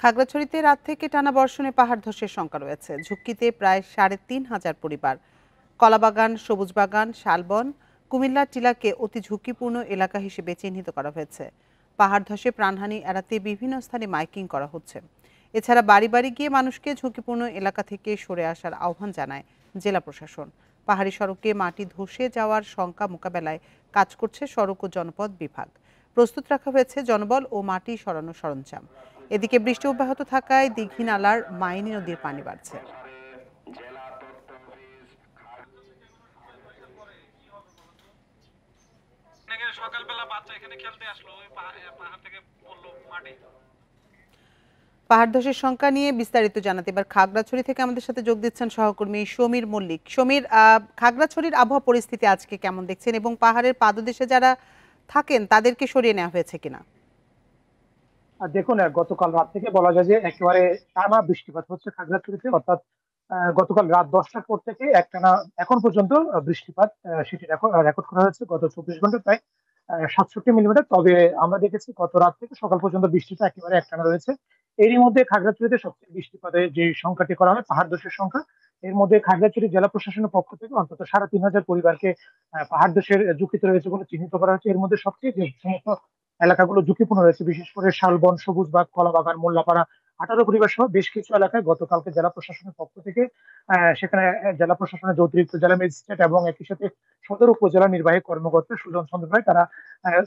খাগড়াছড়িতে রাত থেকে টানা বর্ষণে পাহাড় ধসের শঙ্কা রয়েছে। ঝুঁকিতে প্রায় ৩,৫০০ পরিবার। কলাবাগান, সবুজ বাগান, শালবন, কুমিল্লার টিলাকে অতি ঝুঁকিপূর্ণ এলাকা হিসেবে চিহ্নিত করা হয়েছে। পাহাড় ধসে প্রাণহানি এড়াতে বিভিন্ন স্থানে মাইকিং করা হচ্ছে। এছাড়া বাড়ি বাড়ি গিয়ে মানুষকে ঝুঁকিপূর্ণ এলাকা থেকে সরে আসার আহ্বান জানায় জেলা প্রশাসন। পাহাড়ি সড়কে মাটি ধসে যাওয়ার শঙ্কা মোকাবেলায় কাজ করছে সড়ক ও জনপথ বিভাগ। প্রস্তুত রাখা হয়েছে জনবল ও মাটি সরানোর সরঞ্জাম। এদিকে বৃষ্টি অব্যাহত থাকায় দীঘিনালার মাইনী নদীর পানি বাড়ছে। সকালবেলা বাচ্চা এখানে খেলতে আসলো, ওই পাহাড় থেকে পড়লো মাটি। পাহাড় ধসের শঙ্কা নিয়ে বিস্তারিত জানাতে এবার খাগড়াছড়ি থেকে আমাদের সাথে যোগ দিচ্ছেন সহকর্মী সমীর মল্লিক। সমীর, খাগড়াছড়ির আবহাওয়া পরিস্থিতি আজকে কেমন দেখছেন এবং পাহাড়ের পাদদেশে যারা থাকেন তাদেরকে সরিয়ে নেওয়া হয়েছে কিনা? দেখুন, গতকাল রাত থেকে বলা যায় যে একেবারে টানা বৃষ্টিপাত হচ্ছে খাগড়াছড়িতে। অর্থাৎ গতকাল রাত 10টার পর থেকে একটানা এখন পর্যন্ত বৃষ্টিপাত সেটি রেকর্ড করা হয়েছে গত 24 ঘন্টায় প্রায় 67 মিলিমিটার। তবে আমরা দেখেছি গত রাত থেকে সকাল পর্যন্ত বৃষ্টিটা একেবারে একটানা রয়েছে। এরই মধ্যে খাগড়াছড়িতে সবচেয়ে বৃষ্টিপাতের যে সংখ্যাটি করা হয় পাহাড় ধসের সংখ্যা, এর মধ্যে খাগড়াছড়ি জেলা প্রশাসনের পক্ষ থেকে অন্তত 3,500 পরিবারকে পাহাড় ধসের ঝুঁকিতে রয়েছে বলে চিহ্নিত করা হয়েছে। এর মধ্যে সবচেয়ে যে সমস্ত এলাকাগুলো ঝুঁকিপূর্ণ রয়েছে, বিশেষ করে শালবন, সবুজবাগ, কলাবাগান, মোল্লাপাড়া, 18 পরিবার সহ বেশ কিছু এলাকায় গতকালকে জেলা প্রশাসনের পক্ষ থেকে সেখানে জেলা প্রশাসনের অতিরিক্ত জেলা ম্যাজিস্ট্রেট এবং একই সাথে সদর উপজেলা নির্বাহী কর্মকর্তা সুজন চন্দ্র রায় তারা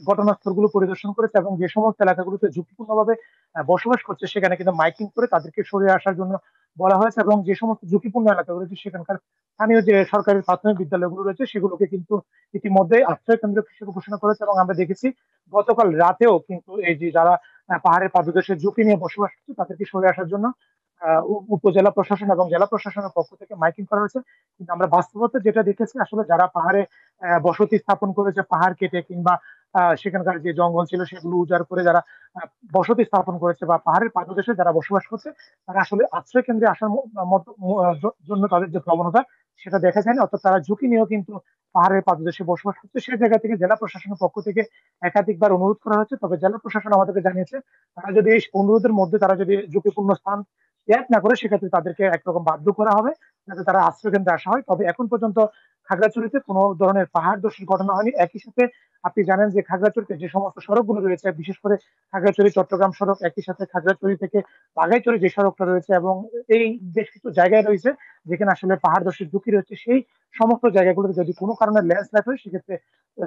ঘটনাস্থলগুলো পরিদর্শন করেছে এবং যে সমস্ত এলাকাগুলোতে ঝুঁকিপূর্ণভাবে বসবাস করছে সেখানে কিন্তু মাইকিং করে তাদেরকে সরিয়ে আসার জন্য বলা হয়েছে এবং যে সমস্ত ঝুঁকিপূর্ণ এলাকা রয়েছে সেখানকার স্থানীয় যে সরকারি প্রাথমিক বিদ্যালয়গুলো রয়েছে সেগুলোকে কিন্তু ইতিমধ্যে আশ্রয় কেন্দ্র হিসেবে ঘোষণা করেছে। এবং আমরা দেখেছি গতকাল রাতেও কিন্তু এই যে যারা পাহাড়ের পাদদেশে ঝুঁকি নিয়ে বসবাস করছে তাদেরকে সরে আসার জন্য উপজেলা প্রশাসন এবং জেলা প্রশাসনের পক্ষ থেকে মাইকিং করা হয়েছে। কিন্তু আমরা বাস্তবতা যেটা দেখেছি, আসলে যারা পাহাড়ে বসতি স্থাপন করেছে পাহাড় কেটে কিংবা সেখানকার যে জঙ্গল ছিল সেগুলো উজাড় করে যারা বসতি স্থাপন করেছে বা পাহাড়ের পাদদেশে যারা বসবাস করছে তারা আসলে আশ্রয় কেন্দ্রে আসার জন্য তাদের যে প্রবণতা সেটা দেখা যায়নি। অর্থাৎ তারা ঝুঁকি নিয়েও কিন্তু পাহাড়ের পাদদেশে বসবাস করছে। সেই জায়গা থেকে জেলা প্রশাসনের পক্ষ থেকে একাধিকবার অনুরোধ করা হয়েছে। তবে জেলা প্রশাসন আমাদেরকে জানিয়েছে তারা যদি এই অনুরোধের মধ্যে তারা যদি ঝুঁকিপূর্ণ স্থান ত্যাগ না করে সেক্ষেত্রে তাদেরকে একরকম বাধ্য করা হবে যাতে তারা আশ্রয় কেন্দ্রে আসা হয়। তবে এখন পর্যন্ত খাগড়াছড়িতে কোনো ধরনের পাহাড় ধসের ঘটনা হয়নি। একই সাথে আপনি জানেন যে খাগড়াছড়িতে যে সমস্ত সড়কগুলো রয়েছে, বিশেষ করে খাগড়াছড়ি চট্টগ্রাম সড়ক, একই সাথে খাগড়াছড়ি থেকে বাঘাইছড়ি যে সড়কটা রয়েছে এবং এই বেশ কিছু জায়গায় রয়েছে যেখানে আসলে পাহাড় ধসের ঝুঁকি রয়েছে, সেই সমস্ত জায়গাগুলোতে যদি কোনো কারণে ল্যান্ডস্লাইড হয় সেক্ষেত্রে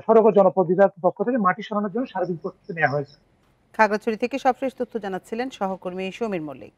সড়ক ও জনপথ বিভাগের পক্ষ থেকে মাটি সরানোর জন্য সার্বিক প্রস্তুতি নেওয়া হয়েছে। খাগড়াছড়ি থেকে সবশেষ তথ্য জানাচ্ছিলেন সহকর্মী সমীর মল্লিক।